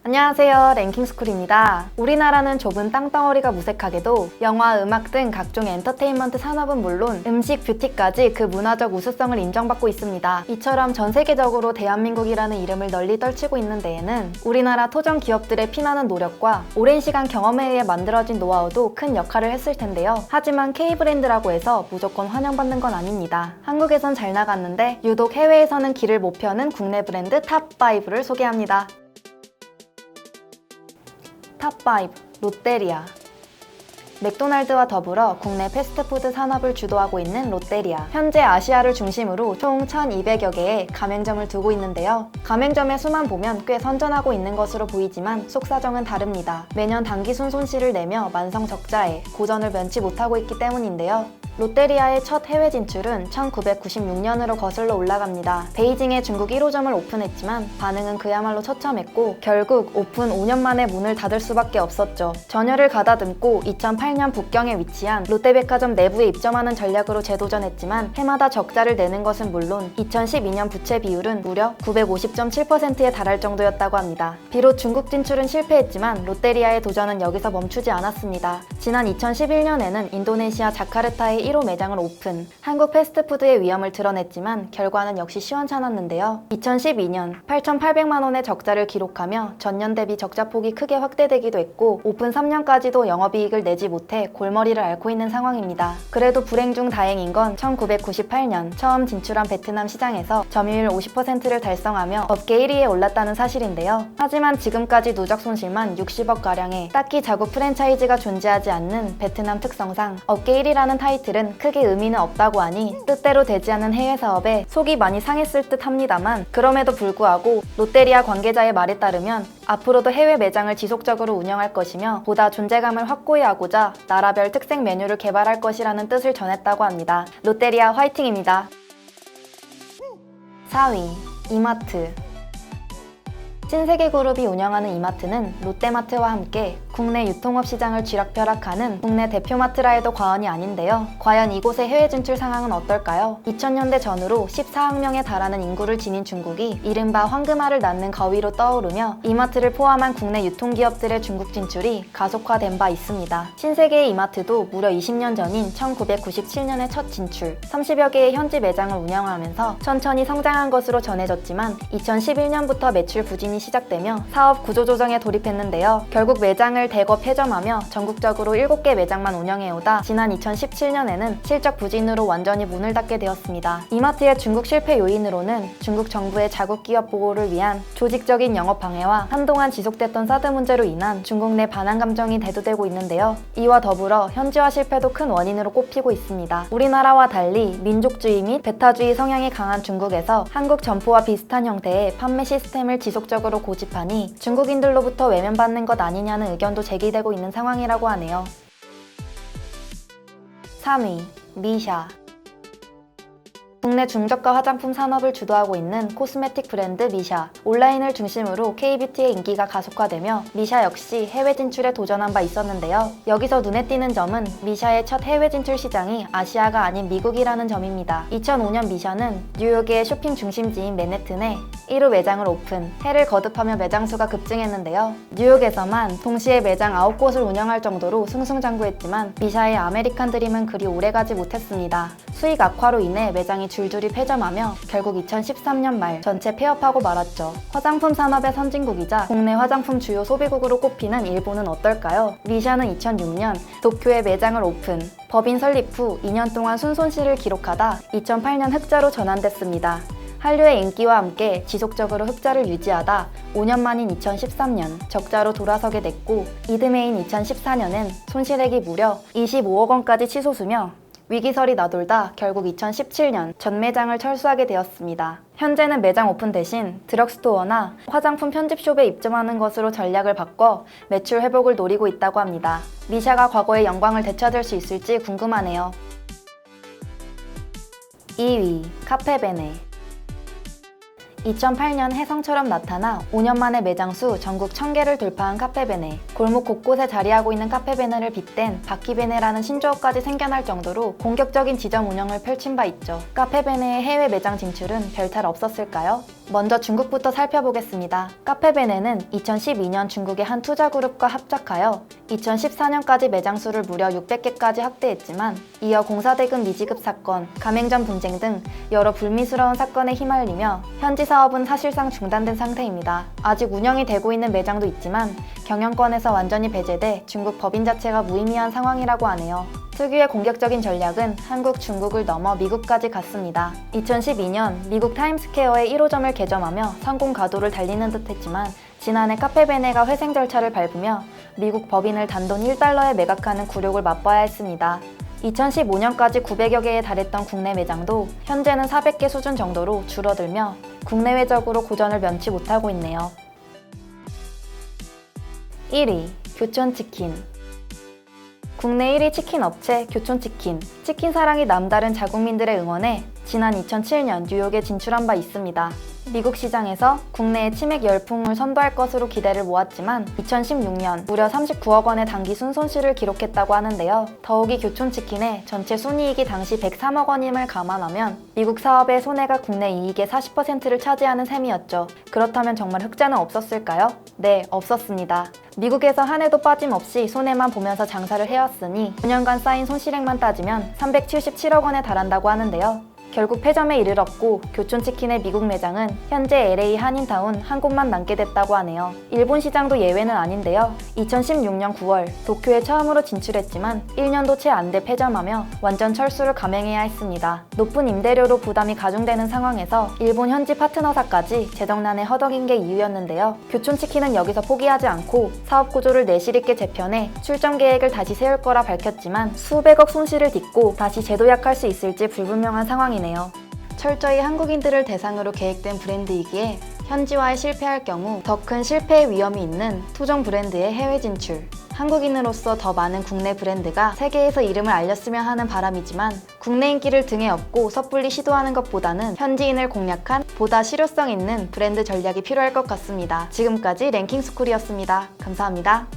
안녕하세요, 랭킹스쿨입니다. 우리나라는 좁은 땅덩어리가 무색하게도 영화, 음악 등 각종 엔터테인먼트 산업은 물론 음식, 뷰티까지 그 문화적 우수성을 인정받고 있습니다. 이처럼 전 세계적으로 대한민국이라는 이름을 널리 떨치고 있는 데에는 우리나라 토종 기업들의 피나는 노력과 오랜 시간 경험에 의해 만들어진 노하우도 큰 역할을 했을 텐데요. 하지만 K브랜드라고 해서 무조건 환영받는 건 아닙니다. 한국에선 잘 나갔는데 유독 해외에서는 길을 못 펴는 국내 브랜드 탑5를 소개합니다. 탑5 롯데리아. 맥도날드와 더불어 국내 패스트푸드 산업을 주도하고 있는 롯데리아. 현재 아시아를 중심으로 총 1,200여 개의 가맹점을 두고 있는데요. 가맹점의 수만 보면 꽤 선전하고 있는 것으로 보이지만 속사정은 다릅니다. 매년 단기순 손실을 내며 만성 적자에 고전을 면치 못하고 있기 때문인데요. 롯데리아의 첫 해외 진출은 1996년으로 거슬러 올라갑니다. 베이징에 중국 1호점을 오픈했지만 반응은 그야말로 처참했고 결국 오픈 5년 만에 문을 닫을 수밖에 없었죠. 전열을 가다듬고 2008년 북경에 위치한 롯데백화점 내부에 입점하는 전략으로 재도전했지만 해마다 적자를 내는 것은 물론 2012년 부채 비율은 무려 950.7%에 달할 정도였다고 합니다. 비록 중국 진출은 실패했지만 롯데리아의 도전은 여기서 멈추지 않았습니다. 지난 2011년에는 인도네시아 자카르타의 1호 매장을 오픈, 한국 패스트푸드의 위험을 드러냈지만 결과는 역시 시원찮았는데요. 2012년 8,800만 원의 적자를 기록하며 전년 대비 적자폭이 크게 확대되기도 했고 오픈 3년까지도 영업이익을 내지 못해 골머리를 앓고 있는 상황입니다. 그래도 불행 중 다행인 건 1998년 처음 진출한 베트남 시장에서 점유율 50%를 달성하며 업계 1위에 올랐다는 사실인데요. 하지만 지금까지 누적 손실만 60억가량에 딱히 자국 프랜차이즈가 존재하지 않는 베트남 특성상 업계 1위라는 타이틀은 크게 의미는 없다고 하니 뜻대로 되지 않은 해외 사업에 속이 많이 상했을 듯 합니다만 그럼에도 불구하고 롯데리아 관계자의 말에 따르면 앞으로도 해외 매장을 지속적으로 운영할 것이며 보다 존재감을 확고히 하고자 나라별 특색 메뉴를 개발할 것이라는 뜻을 전했다고 합니다. 롯데리아 화이팅입니다. 4위 이마트. 신세계그룹이 운영하는 이마트는 롯데마트와 함께 국내 유통업 시장을 쥐락펴락하는 국내 대표마트라 해도 과언이 아닌데요. 과연 이곳의 해외 진출 상황은 어떨까요? 2000년대 전후로 14억 명에 달하는 인구를 지닌 중국이 이른바 황금알을 낳는 거위로 떠오르며 이마트를 포함한 국내 유통기업들의 중국 진출이 가속화된 바 있습니다. 신세계의 이마트도 무려 20년 전인 1997년에 첫 진출, 30여 개의 현지 매장을 운영하면서 천천히 성장한 것으로 전해졌지만 2011년부터 매출 부진이 시작되며 사업 구조조정에 돌입했는데요. 결국 매장을 대거 폐점하며 전국적으로 7개 매장만 운영해오다 지난 2017년에는 실적 부진으로 완전히 문을 닫게 되었습니다. 이마트의 중국 실패 요인으로는 중국 정부의 자국 기업 보호를 위한 조직적인 영업 방해와 한동안 지속됐던 사드 문제로 인한 중국 내 반한 감정이 대두되고 있는데요. 이와 더불어 현지화 실패도 큰 원인으로 꼽히고 있습니다. 우리나라와 달리 민족주의 및 배타주의 성향이 강한 중국에서 한국 점포와 비슷한 형태의 판매 시스템을 지속적으로 고집하니 중국인들로부터 외면받는 것 아니냐는 의견도 제기되고 있는 상황이라고 하네요. 3위 미샤. 국내 중저가 화장품 산업을 주도하고 있는 코스메틱 브랜드 미샤. 온라인을 중심으로 K뷰티의 인기가 가속화되며 미샤 역시 해외 진출에 도전한 바 있었는데요. 여기서 눈에 띄는 점은 미샤의 첫 해외 진출 시장이 아시아가 아닌 미국이라는 점입니다. 2005년 미샤는 뉴욕의 쇼핑 중심지인 맨해튼에 1호 매장을 오픈, 해를 거듭하며 매장 수가 급증했는데요. 뉴욕에서만 동시에 매장 9곳을 운영할 정도로 승승장구했지만 미샤의 아메리칸 드림은 그리 오래가지 못했습니다. 수익 악화로 인해 매장이 줄줄이 폐점하며 결국 2013년 말 전체 폐업하고 말았죠. 화장품 산업의 선진국이자 국내 화장품 주요 소비국으로 꼽히는 일본은 어떨까요? 미샤는 2006년 도쿄에 매장을 오픈, 법인 설립 후 2년 동안 순손실을 기록하다 2008년 흑자로 전환됐습니다. 한류의 인기와 함께 지속적으로 흑자를 유지하다 5년 만인 2013년 적자로 돌아서게 됐고 이듬해인 2014년엔 손실액이 무려 25억 원까지 치솟으며 위기설이 나돌다 결국 2017년 전 매장을 철수하게 되었습니다. 현재는 매장 오픈 대신 드럭스토어나 화장품 편집숍에 입점하는 것으로 전략을 바꿔 매출 회복을 노리고 있다고 합니다. 미샤가 과거의 영광을 되찾을 수 있을지 궁금하네요. 2위 카페베네. 2008년 혜성처럼 나타나 5년 만에 매장 수 전국 1000개를 돌파한 카페베네. 골목 곳곳에 자리하고 있는 카페베네를 빗댄 바퀴베네라는 신조어까지 생겨날 정도로 공격적인 지점 운영을 펼친 바 있죠. 카페베네의 해외 매장 진출은 별탈 없었을까요? 먼저 중국부터 살펴보겠습니다. 카페베네는 2012년 중국의 한 투자그룹과 합작하여 2014년까지 매장 수를 무려 600개까지 확대했지만 이어 공사대금 미지급 사건, 가맹점 분쟁 등 여러 불미스러운 사건에 휘말리며 현지 사업은 사실상 중단된 상태입니다. 아직 운영이 되고 있는 매장도 있지만 경영권에서 완전히 배제돼 중국 법인 자체가 무의미한 상황이라고 하네요. 특유의 공격적인 전략은 한국, 중국을 넘어 미국까지 갔습니다. 2012년 미국 타임스퀘어의 1호점을 개점하며 성공 가도를 달리는 듯 했지만 지난해 카페베네가 회생 절차를 밟으며 미국 법인을 단돈 1달러에 매각하는 굴욕을 맛봐야 했습니다. 2015년까지 900여 개에 달했던 국내 매장도 현재는 400개 수준 정도로 줄어들며 국내외적으로 고전을 면치 못하고 있네요. 1위, 교촌치킨. 국내 1위 치킨 업체 교촌치킨. 치킨 사랑이 남다른 자국민들의 응원에 지난 2007년 뉴욕에 진출한 바 있습니다. 미국 시장에서 국내에 치맥 열풍을 선도할 것으로 기대를 모았지만 2016년 무려 39억 원의 단기 순손실을 기록했다고 하는데요. 더욱이 교촌치킨의 전체 순이익이 당시 103억 원임을 감안하면 미국 사업의 손해가 국내 이익의 40%를 차지하는 셈이었죠. 그렇다면 정말 흑자는 없었을까요? 네, 없었습니다. 미국에서 한 해도 빠짐없이 손해만 보면서 장사를 해왔으니 9년간 쌓인 손실액만 따지면 377억 원에 달한다고 하는데요. 결국 폐점에 이르렀고 교촌치킨의 미국 매장은 현재 LA 한인타운 한 곳만 남게 됐다고 하네요. 일본 시장도 예외는 아닌데요. 2016년 9월 도쿄에 처음으로 진출했지만 1년도 채 안 돼 폐점하며 완전 철수를 감행해야 했습니다. 높은 임대료로 부담이 가중되는 상황에서 일본 현지 파트너사까지 재정난에 허덕인 게 이유였는데요. 교촌치킨은 여기서 포기하지 않고 사업 구조를 내실 있게 재편해 출점 계획을 다시 세울 거라 밝혔지만 수백억 손실을 딛고 다시 재도약할 수 있을지 불분명한 상황이네요. 철저히 한국인들을 대상으로 계획된 브랜드이기에 현지화에 실패할 경우 더 큰 실패의 위험이 있는 토종 브랜드의 해외 진출. 한국인으로서 더 많은 국내 브랜드가 세계에서 이름을 알렸으면 하는 바람이지만 국내 인기를 등에 업고 섣불리 시도하는 것보다는 현지인을 공략한 보다 실효성 있는 브랜드 전략이 필요할 것 같습니다. 지금까지 랭킹스쿨이었습니다. 감사합니다.